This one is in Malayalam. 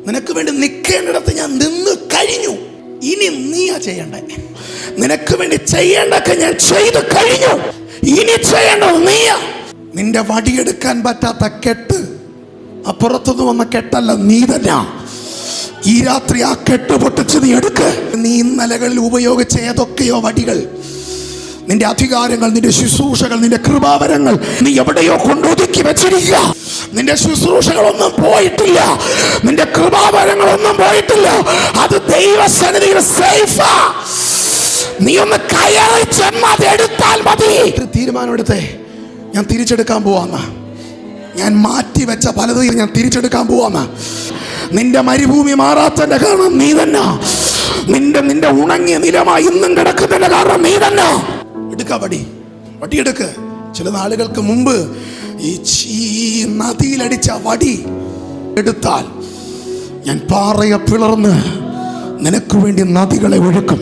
നിനക്ക് വേണ്ടി നിൽക്കേണ്ടിടത്ത് ഞാൻ നിന്ന് കഴിഞ്ഞു. ഇനി നീയാ ചെയ്യണ്ടേ. നിനക്ക് വേണ്ടി ചെയ്യേണ്ടൊക്കെ ഞാൻ ചെയ്ത് കഴിഞ്ഞു. ഇനി ചെയ്യേണ്ടത് നീയാ. നിന്റെ വടിയെടുക്കാൻ പറ്റാത്ത കെട്ട് അപ്പുറത്തുനിന്ന് വന്ന കെട്ടല്ല, നീ തന്നെ. ഈ രാത്രി ആ കെട്ട് പൊട്ടിച്ച് നീ എടുക്ക്. നീ ഇന്നലകളിൽ ഉപയോഗിച്ച ഏതൊക്കെയോ വടികൾ, നിന്റെ അധികാരങ്ങൾ, നിന്റെ ശുശ്രൂഷകൾ, നിന്റെ കൃപാവരങ്ങൾ നീ എവിടെയോ കൊണ്ടൊതുക്കി വെച്ചിരിക്കുക. നിന്റെ ശുശ്രൂഷകളൊന്നും പോയിട്ടില്ല, നിന്റെ കൃപാവരങ്ങളൊന്നും പോയിട്ടില്ല. അത് ദൈവസന്നിധിയിൽ സേഫാ. നീ ഒന്ന് കയറി ചെന്ന് അത് എടുത്താൽ മതി. തീരുമാനമെടുത്തേ, ഞാൻ തിരിച്ചെടുക്കാൻ പോവാന്ന. ഞാൻ മാറ്റി വെച്ച പലതും ഞാൻ തിരിച്ചെടുക്കാൻ പോവാന്ന. നിന്റെ മരുഭൂമി മാറാത്തതിന്റെ കാരണം നീ തന്നെ. നിന്റെ ഉണങ്ങിയ നിലമായി ഇന്നും കിടക്കുന്നതിന്റെ കാരണം നീ തന്നെ. എടുക്ക വടിയെടുക്ക്. ചില നാളുകൾക്ക് മുമ്പ് ഈ നദിയിലടിച്ച വടി എടുത്താൽ ഞാൻ പാറയെ പിളർന്ന് നിനക്ക് വേണ്ടി നദികളെ ഒഴുക്കും.